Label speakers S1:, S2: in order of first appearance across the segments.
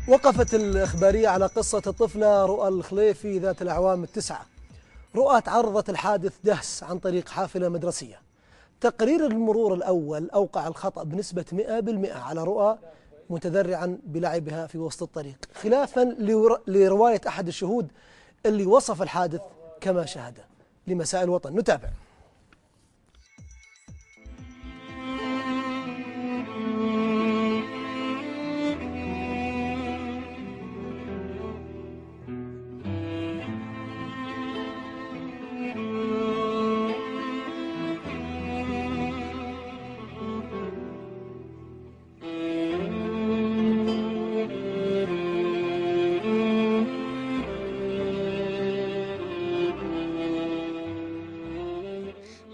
S1: وقفت الإخبارية على قصة الطفلة رؤى الخليفي ذات الأعوام التسعة. رؤى تعرضت الحادث دهس عن طريق حافلة مدرسية. تقرير المرور الأول أوقع الخطأ بنسبة 100% على رؤى متذرعا بلعبها في وسط الطريق، خلافا لرواية أحد الشهود اللي وصف الحادث كما شاهده. لمساء الوطن نتابع.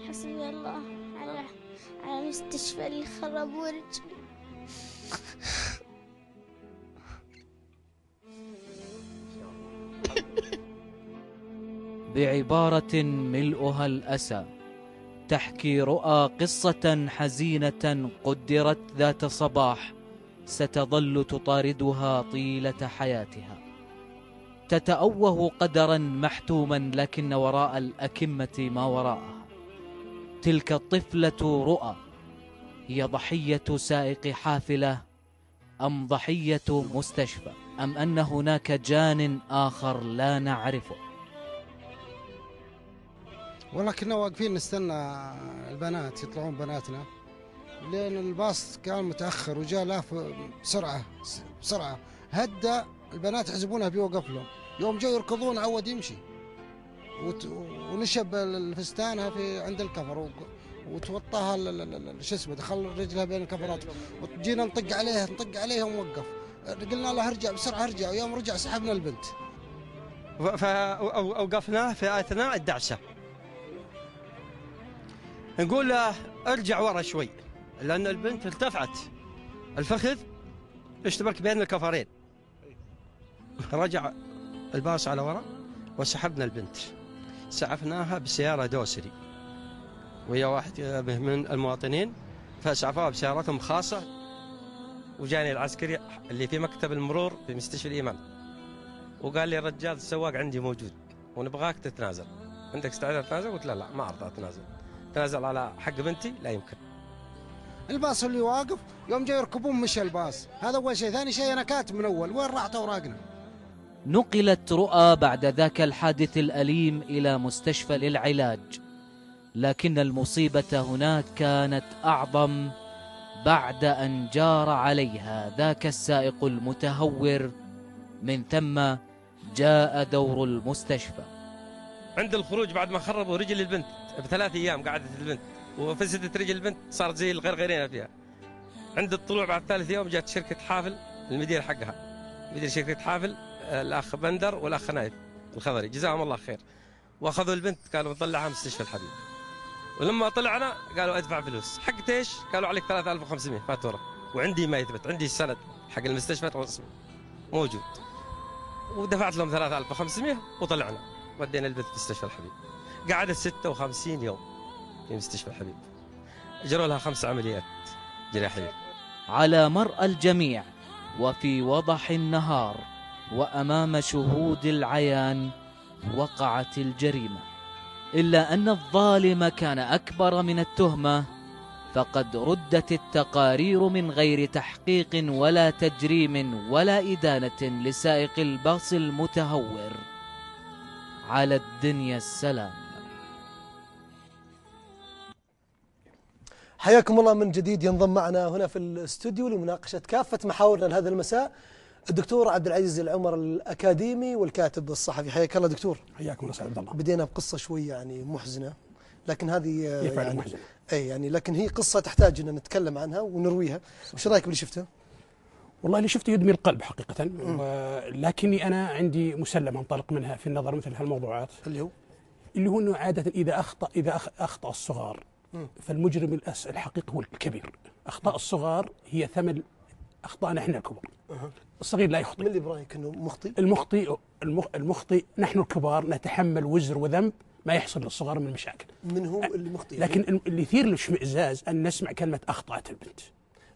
S2: حسبي الله على المستشفى اللي خربوا رجلي.
S3: بعبارة ملؤها الأسى تحكي رؤى قصة حزينة قدرت ذات صباح ستظل تطاردها طيلة حياتها. تتأوه قدرا محتوما، لكن وراء الأكمة ما وراءها. تلك الطفلة رؤى هي ضحية سائق حافلة أم ضحية مستشفى، أم أن هناك جان آخر لا نعرفه؟
S4: والله كنا واقفين نستنى البنات يطلعون بناتنا، لأن الباص كان متأخر وجاء لاف بسرعة هدى البنات يحسبونها بيوقف لهم. يوم جاي يركضون عود يمشي ونشب الفستانها في عند الكفر وتوطاها شو اسمه، دخل رجلها بين الكفرات وجينا نطق عليه وموقف. قلنا له ارجع بسرعة ارجع، ويوم رجع سحبنا البنت.
S5: فأوقفناه في أثناء الدعسة، نقول له ارجع ورا شوي لأن البنت ارتفعت الفخذ اشتبك بين الكفرين. رجع الباص على ورا وسحبنا البنت، سعفناها بسيارة دوسري وهي واحد من المواطنين، فسعفوها بسيارتهم خاصة. وجاني العسكري اللي في مكتب المرور في مستشفى الإيمان وقال لي الرجال السواق عندي موجود ونبغاك تتنازل، عندك استعداد تتنازل؟ قلت لا ما أرضى أتنازل على حق بنتي، لا يمكن.
S4: الباص اللي واقف يوم جاي يركبون مشى الباص، هذا أول شيء. ثاني شيء أنا كاتب من أول، وين راحت أوراقنا؟
S3: نقلت رؤى بعد ذاك الحادث الأليم إلى مستشفى للعلاج، لكن المصيبة هناك كانت أعظم بعد أن جار عليها ذاك السائق المتهور. من ثم جاء دور المستشفى.
S5: عند الخروج بعد ما خربوا رجل البنت ب3 أيام قعدت البنت وفسدت رجل البنت، صارت زي الغرغرينة فيها. عند الطلوع بعد 3 يوم جاءت شركة حافل، المدير حقها مدير شركة حافل الأخ بندر والأخ نايف الخضري جزاهم الله خير، وأخذوا البنت قالوا نطلعها مستشفى الحبيب. ولما طلعنا قالوا ادفع فلوس. حقت ايش؟ قالوا عليك 3500 فاتورة، وعندي ما يثبت، عندي السند حق المستشفى رسمي موجود. ودفعت لهم 3500 وطلعنا ودينا البنت مستشفى الحبيب. قعدت 56 يوم في مستشفى الحبيب، اجروا لها 5 عمليات جراحية.
S3: على مرأى الجميع وفي وضح النهار وأمام شهود العيان وقعت الجريمة، إلا أن الظالم كان أكبر من التهمة، فقد ردت التقارير من غير تحقيق ولا تجريم ولا إدانة لسائق الباص المتهور. على الدنيا السلام.
S1: حياكم الله من جديد. ينضم معنا هنا في الاستوديو لمناقشة كافة محاورنا لهذا المساء الدكتور عبد العزيز العمر الأكاديمي والكاتب الصحفي. حياك الله دكتور.
S6: حياكم الله سعد الله.
S1: بدينا بقصة شوي يعني محزنة، لكن هذه يعني لكن هي قصة تحتاج أن نتكلم عنها ونرويها. وش رأيك باللي شفته؟
S6: والله اللي شفته يدمي القلب حقيقة، لكني أنا عندي مسلم أنطلق منها في النظر مثل هالموضوعات، اللي هو أنه عادة إذا أخطأ الصغار فالمجرم الحقيقي هو الكبير. أخطاء الصغار هي ثمن أخطاءنا إحنا الكبار. الصغير لا يخطئ.
S1: من اللي برأيك أنه مخطئ؟
S6: المخطئ نحن الكبار نتحمل وزر وذنب ما يحصل للصغار من مشاكل.
S1: من هو اللي مخطئ؟
S6: لكن اللي يثير الاشمئزاز أن نسمع كلمة أخطأت البنت.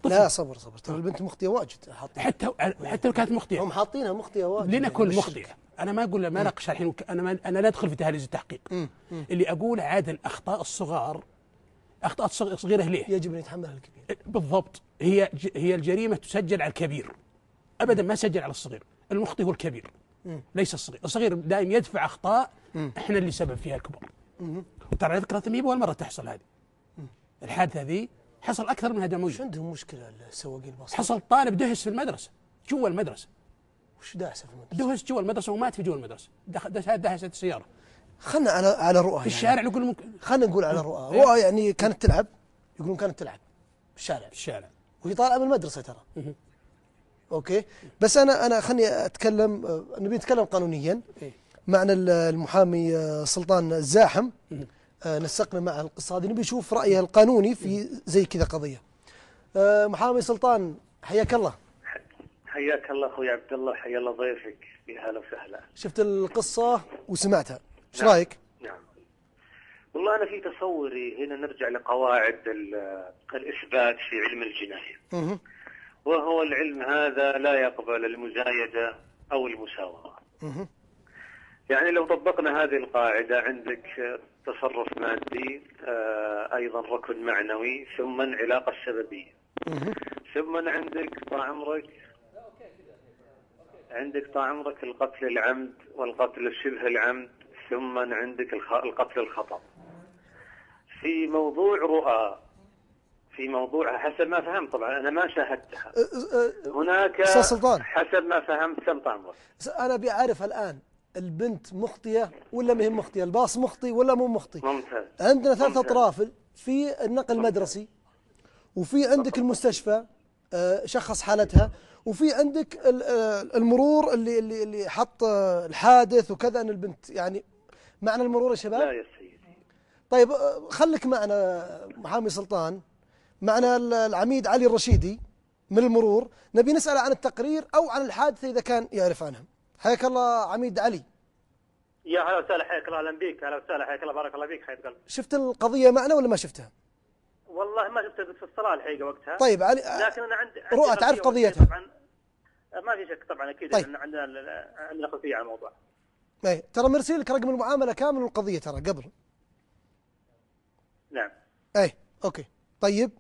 S1: لا صبر ترى البنت مخطئة واجد حاطين.
S6: حتى لو كانت مخطئة
S1: هم حاطينها مخطئة واجد.
S6: لنكن مخطئة. أنا ما أقول ما ناقش الحين، أنا لا أدخل في تهاليز التحقيق. اللي أقول عادة الأخطاء الصغار، أخطاء صغيرة ليه؟
S1: يجب أن يتحملها الكبير.
S6: بالضبط. هي الجريمة تسجل على الكبير، أبدا ما سجل على الصغير. المخطئ هو الكبير ليس الصغير. الصغير دائما يدفع أخطاء إحنا اللي سبب فيها الكبار. وترى على فكرة ما أول مرة تحصل هذه الحادثة هذه، حصل أكثر من هذا موجود.
S1: شو عندهم مشكلة السواقين الباص؟
S6: حصل طالب دهس في المدرسة، جوا المدرسة.
S1: وش داعسه في المدرسة؟
S6: دهس جوا المدرسة ومات في جوا المدرسة، دهست السيارة.
S1: خلنا على رؤى
S6: في الشارع نقول ممكن.
S1: خلنا نقول على رؤى يعني كانت تلعب، يقولون كانت تلعب في الشارع وهي طالعة من المدرسة ترى. اوكي، بس انا خلني اتكلم، نبي نتكلم قانونيا. معنا المحامي سلطان الزاحم، نسقنا مع القصة هذه، نبي نشوف رأيه القانوني في زي كذا قضية. محامي سلطان حياك الله.
S7: حياك الله اخوي عبد الله، حيا الله ضيفك، يا هلا وسهلا.
S1: شفت القصة وسمعتها، ايش رايك؟
S7: نعم، والله انا في تصوري هنا نرجع لقواعد الاثبات في علم الجناية. وهو العلم هذا لا يقبل المزايدة او المساواة. يعني لو طبقنا هذه القاعدة، عندك تصرف مادي، ايضا ركن معنوي، ثم علاقة سببية، ثم عندك طال عمرك القتل العمد والقتل الشبه العمد، ثم عندك القتل الخطأ. في موضوع رؤى، في موضوع حسب ما فهمت، طبعا انا ما شاهدتها، هناك
S1: سلطان
S7: حسب ما فهمت سمط عمرك.
S1: انا بيعرف الان البنت مخطئة ولا ما هي مخطئة، الباص مخطئ ولا مو مخطئ.
S7: ممتاز.
S1: عندنا ثلاث اطراف في النقل المدرسي، وفي عندك المستشفى شخص حالتها، وفي عندك المرور اللي حط الحادث وكذا ان البنت، يعني معنى المرور يا شباب.
S7: لا يا سيدي.
S1: طيب خليك معنا محامي سلطان، معنا العميد علي الرشيدي من المرور، نبي نسأل عن التقرير او عن الحادثة اذا كان يعرف عنها. حياك الله عميد علي.
S8: يا هلا وسهلا، حياك الله، اهلا بك، هلا وسهلا، حياك الله، بارك الله فيك، حياك قلبي.
S1: شفت القضية معنا ولا ما شفتها؟
S8: والله ما شفتها في الصلاة الحقيقة وقتها.
S1: طيب علي،
S8: لكن انا عندي
S1: رؤى تعرف قضيتها؟
S8: طبعا ما في شك طبعا اكيد.
S1: طيب.
S8: عندنا خلفية عن الموضوع.
S1: اي ترى مرسل لك رقم المعاملة كامل والقضية ترى قبل.
S8: نعم.
S1: اي اوكي. طيب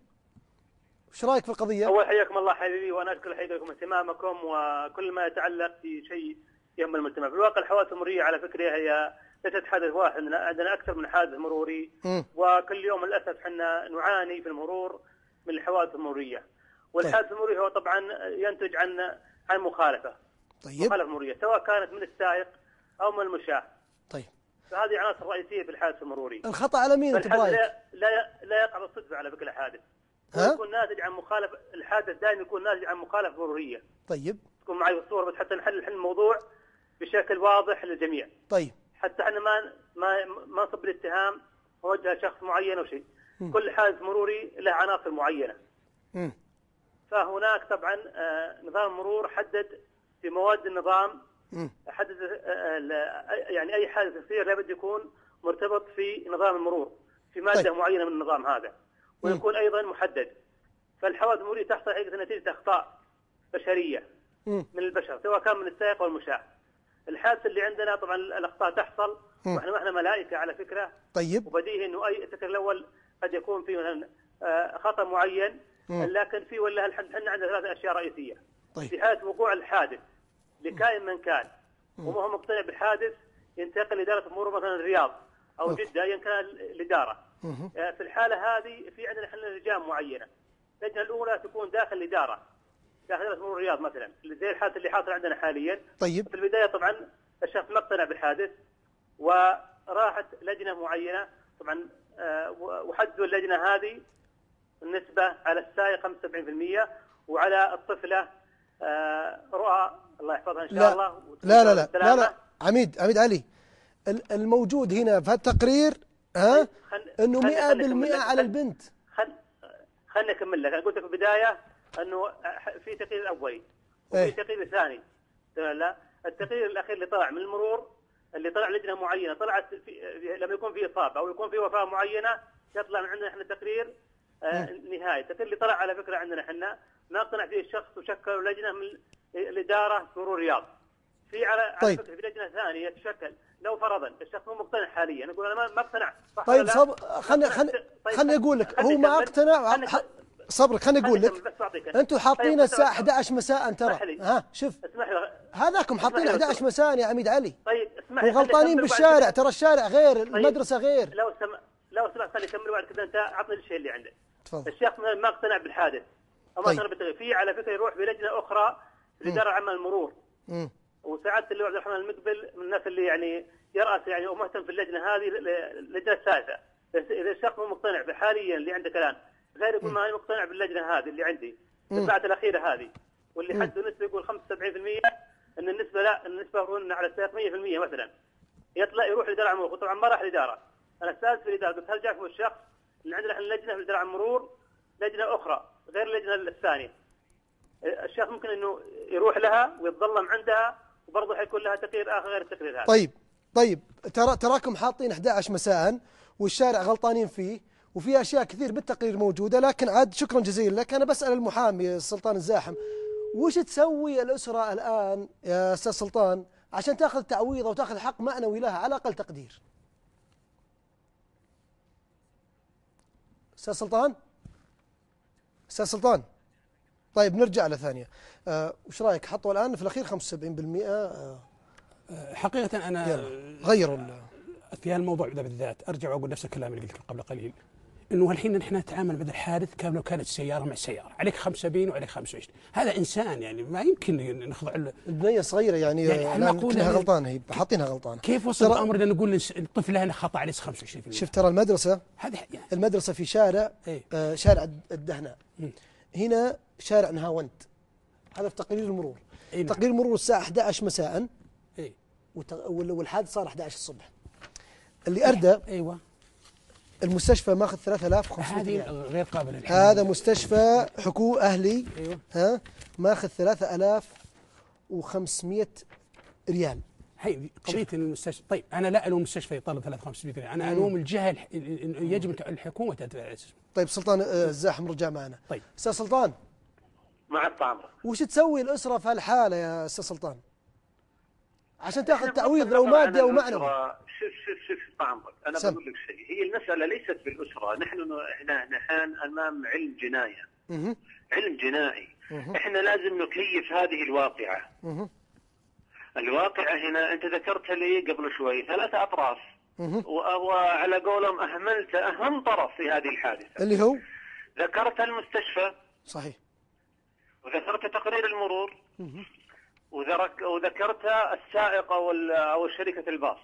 S1: ايش رايك في القضية؟
S8: اول حياكم الله حبيبي، وانا اشكر حقيقة اهتمامكم وكل ما يتعلق في شيء يهم المجتمع. في الواقع الحوادث المرورية على فكرة هي ليست حادث واحد، عندنا اكثر من حادث مروري. وكل يوم للاسف احنا نعاني في المرور من الحوادث المرورية. والحادث المروري هو طبعا ينتج عن مخالفة.
S1: طيب.
S8: مخالفة مرورية سواء كانت من السائق او من المشاة.
S1: طيب.
S8: فهذه عناصر رئيسية في الحادث المروري.
S1: الخطأ على مين انت برايك؟
S8: لا يقع بالصدفة على فكرة الحادث. يكون ناتج عن مخالفة، الحادث دائما يكون ناتج عن مخالفة مرورية.
S1: طيب.
S8: تكون معي الصورة بس حتى نحل الموضوع بشكل واضح للجميع.
S1: طيب.
S8: حتى احنا ما نصب الاتهام موجه شخص معين او شيء. كل حادث مروري له عناصر معينة. فهناك طبعا نظام المرور حدد في مواد النظام، حدد يعني اي حادث يصير لابد يكون مرتبط في نظام المرور في مادة
S1: طيب.
S8: معينة من النظام هذا، ويكون ايضا محدد. فالحوادث المرورية تحصل حقيقة نتيجة اخطاء بشرية من البشر سواء كان من السائق او المشاة. الحادث اللي عندنا طبعا الاخطاء تحصل واحنا ما احنا ملائكة على فكرة.
S1: طيب.
S8: وبديهي انه اي التكر الاول قد يكون فيه مثلا خطأ معين، لكن في ولا احنا عندنا ثلاث اشياء رئيسية.
S1: طيب.
S8: في حالة وقوع الحادث لكائن من كان وما هو مقتنع بالحادث، ينتقل إدارة المرور مثلا الرياض أو جدة أيا كان الإدارة. في الحالة هذه في عندنا احنا لجان معينة. اللجنة الأولى تكون داخل الإدارة، داخل إدارة مرور الرياض مثلا، زي الحادث اللي حاصل عندنا حاليا.
S1: طيب.
S8: في البداية طبعا الشخص ما اقتنع بالحادث وراحت لجنة معينة طبعا، وحددوا اللجنة هذه النسبة على السائق 75% وعلى الطفلة رؤى الله يحفظها ان شاء الله.
S1: لا عميد علي، الموجود هنا في التقرير انه 100% على البنت.
S8: خلني اكمل لك. انا قلت لك في البدايه انه في تقرير اولي وفي تقرير ثاني. لا، التقرير الاخير اللي طلع من المرور، اللي طلع لجنه معينه طلعت لما يكون في اصابه او يكون في وفاه معينه، يطلع من عندنا احنا تقرير نهائي. التقرير اللي طلع على فكره عندنا احنا ما اقتنع فيه الشخص وشكلوا لجنه من الاداره في مرور الرياض. في على
S1: طيب.
S8: فكره في لجنه ثانيه تشكل لو فرضا الشخص مو مقتنع حاليا، نقول انا ما اقتنع.
S1: طيب خلني اقول لك هو ما اقتنع. صبرك خلني اقول لك انتم حاطين الساعه 11 مساء ترى. ها شوف هذاكم حاطين 11 مساء يا عميد علي.
S8: طيب اسمح
S1: وغلطانين بالشارع، ترى الشارع غير المدرسه غير.
S8: لو سمحت خلي يكمل بعد كذا. انت عطني الشيء اللي عندك.
S1: تفضل.
S8: الشخص ما اقتنع بالحادث او ما اقتنع بالتغيير، في على فكره يروح بلجنه اخرى الاداره العامه للمرور. وسعاده اللواء عبد الرحمن المقبل من الناس اللي يعني يراس يعني ومهتم في اللجنه هذه، اللجنه الثالثه. اذا الشخص مو مقتنع حاليا اللي عندك الان، غير يقول ما هي مقتنع باللجنه هذه اللي عندي الساعه الاخيره هذه، واللي حده نسبه يقول 75%، ان النسبه لا، النسبه هو على السياق 100% مثلا، يطلع يروح لاداره المرور. طبعا ما راح الاداره، انا سالت في الاداره قلت هل جاكم الشخص اللي عندنا احنا لجنه في الاداره المرور، لجنه اخرى غير اللجنه الثانيه، الشخص ممكن انه يروح لها ويتظلم عندها وبرضه حيكون لها تقرير اخر غير التقرير هذا. طيب
S1: تراكم حاطين 11 مساء والشارع غلطانين فيه، وفي اشياء كثير بالتقرير موجوده، لكن عاد شكرا جزيلا لك. انا بسال المحامي سلطان الزاحم، وش تسوي الاسره الان يا استاذ سلطان عشان تاخذ تعويضه وتاخذ حق معنوي لها على اقل تقدير؟ استاذ سلطان. طيب نرجع ثانيه. وش رايك حطوا الان في الاخير 75%؟
S6: حقيقه انا
S1: غيروا
S6: في هالموضوع ده بالذات ارجع واقول نفس الكلام اللي قلته قبل قليل، انه الحين نحن نتعامل بدل الحادث كما لو كانت سياره مع سياره، عليك 75 وعليك 25. هذا انسان يعني ما يمكن نخضع
S1: البنيه صغيره يعني كلها غلطانه، هي حاطينها غلطانه.
S6: كيف وصل الامر ان نقول الطفل هنا خطا عليه 25%؟
S1: شوف ترى المدرسه
S6: هذه يعني
S1: المدرسه في شارع شارع الدهناء، هنا شارع نهاوند، هذا في تقرير المرور. تقرير المرور الساعه 11 مساء والحادث صار 11 الصبح. اللي اردى المستشفى ماخذ 3500
S6: هذه غير قابله.
S1: هذا مستشفى حكومي اهلي. ها ماخذ 3500 ريال.
S6: هي قضيه المستشفى. طيب انا لا الوم المستشفى يطلب 3500 ريال، انا الوم الجهه يجب الحكومه تدفع.
S1: طيب سلطان الزاحم رجع معنا.
S6: طيب
S1: استاذ سلطان
S7: معك طامر،
S1: وش تسوي الاسره في هالحاله يا استاذ سلطان عشان تاخذ تعويض لو مادي او معنوي؟
S7: شوف طامر، انا بقول لك شيء، هي المساله ليست بالاسره، نحن امام علم جنايه. علم جنائي. احنا لازم نكيف هذه الواقعه. الواقعه هنا انت ذكرتها لي قبل شوي 3 اطراف، وعلى قولهم اهملت اهم طرف في هذه الحادثه
S1: اللي هو
S7: ذكرت المستشفى.
S1: صحيح.
S7: وذكرت تقرير المرور. وذكرت السائق او شركه الباص.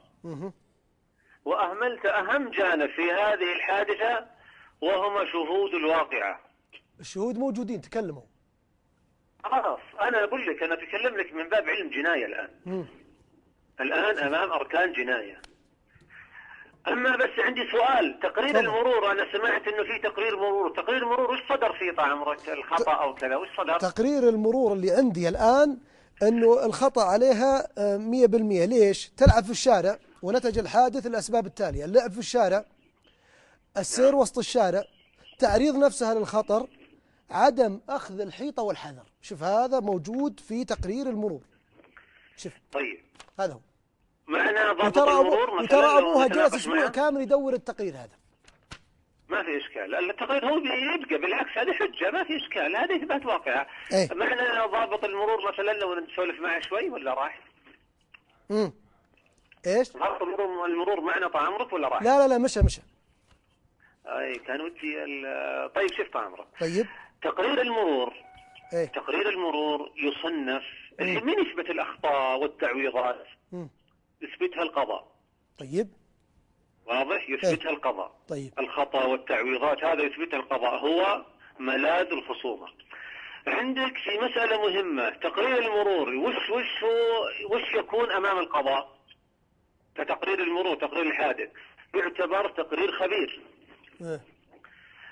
S7: واهملت اهم جانب في هذه الحادثه وهم شهود الواقعه.
S1: الشهود موجودين تكلموا.
S7: خلاص انا اقول لك، انا اتكلم لك من باب علم جنايه الان. الان امام اركان جنايه. اما بس عندي سؤال، تقرير المرور انا سمعت انه في تقرير مرور، تقرير المرور وش صدر فيه طال عمرك؟ الخطا او كذا وش صدر؟
S1: تقرير المرور اللي عندي الان انه الخطا عليها 100%. ليش؟ تلعب في الشارع ونتج الحادث الاسباب التاليه: اللعب في الشارع، السير وسط الشارع، تعريض نفسها للخطر، عدم اخذ الحيطه والحذر. شوف هذا موجود في تقرير المرور. شوف
S7: طيب
S1: هذا هو
S7: معنا ضابط المرور.
S1: وترى ابوها جلس اسبوع كامل يدور التقرير هذا.
S7: ما في اشكال، التقرير هو يبقى بالعكس، هذه حجه ما في اشكال، هذه اثبات واقعه. معنا ضابط المرور مثلا لو نسولف معه شوي ولا راح؟
S1: ايش؟
S7: ضابط المرور معنا طال عمرك ولا راح؟
S1: لا مشى.
S7: اي كان ودي طيب شوف طال عمرك.
S1: طيب
S7: تقرير المرور. تقرير المرور يصنف من يثبت الاخطاء والتعويضات؟ يثبتها القضاء.
S1: طيب
S7: واضح؟ يثبتها القضاء.
S1: طيب
S7: الخطأ والتعويضات هذا يثبتها القضاء، هو ملاذ الخصومة. عندك في مسألة مهمة، تقرير المرور وش يكون أمام القضاء؟ كتقرير المرور، تقرير الحادث يعتبر تقرير خبير.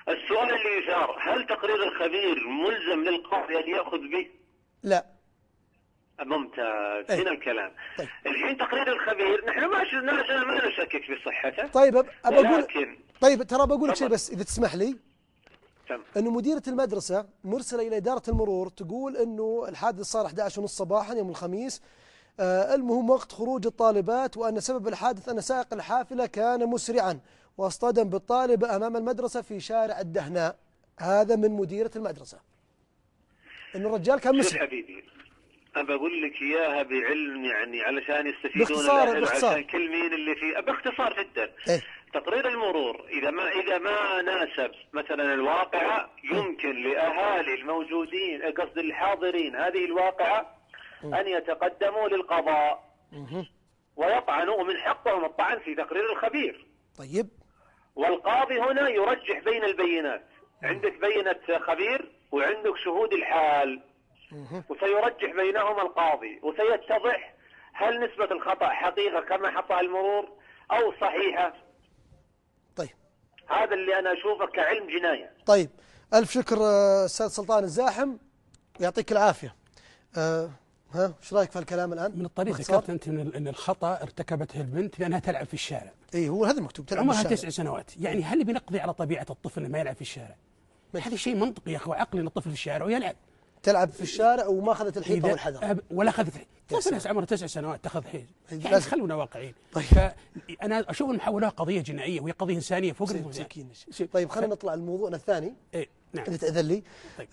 S7: السؤال اللي يثار، هل تقرير الخبير ملزم للقاضي أن يأخذ به؟
S1: لا.
S7: ممتاز. هنا الكلام. طيب. الحين تقرير الخبير نحن ما نشكك في صحته.
S1: طيب أقول. طيب ترى بقول لك شيء بس إذا تسمح لي. أنه مديرة المدرسة مرسلة إلى إدارة المرور تقول أنه الحادث صار 11:30 صباحا يوم الخميس، المهم وقت خروج الطالبات، وأن سبب الحادث أن سائق الحافلة كان مسرعا واصطدم بالطالبة أمام المدرسة في شارع الدهناء. هذا من مديرة المدرسة، أنه الرجال كان مسرع.
S7: حبيبي أنا بقول لك إياها بعلم، يعني علشان يستفيدون
S1: باختصار
S7: عشان كل مين اللي فيه باختصار جدا. تقرير المرور إذا ما ناسب مثلا الواقعة، يمكن لأهالي الموجودين قصد الحاضرين هذه الواقعة أن يتقدموا للقضاء ويطعنوا، ومن حقهم الطعن في تقرير الخبير.
S1: طيب.
S7: والقاضي هنا يرجح بين البينات، عندك بينة خبير وعندك شهود الحال، وسيرجح بينهما القاضي وسيتضح هل نسبة الخطأ حقيقة كما حطها المرور أو صحيحة.
S1: طيب.
S7: هذا اللي أنا أشوفه كعلم جناية.
S1: طيب، ألف شكر أستاذ سلطان الزاحم، يعطيك العافية. ها ايش رايك في الكلام الان؟
S6: من الطريق ذكرت انت ان الخطا ارتكبته البنت لانها تلعب في الشارع.
S1: اي هو هذا مكتوب، تلعب
S6: عمرها 9 سنوات، يعني هل بنقضي على طبيعه الطفل ما يلعب في الشارع؟ هذا شيء منطقي يا اخي وعقلي ان الطفل في الشارع ويلعب.
S1: تلعب في الشارع وما اخذت الحيطه والحذر
S6: ولا اخذت طفل عمره 9 سنوات تاخذ حيز، يعني خلونا واقعيين.
S1: طيب.
S6: فانا اشوف المحاولة قضيه جنائيه وهي قضيه انسانيه فوق
S1: طيب خلينا نطلع لموضوعنا الثاني.
S6: اي نعم
S1: اذا تاذن لي.
S6: طيب.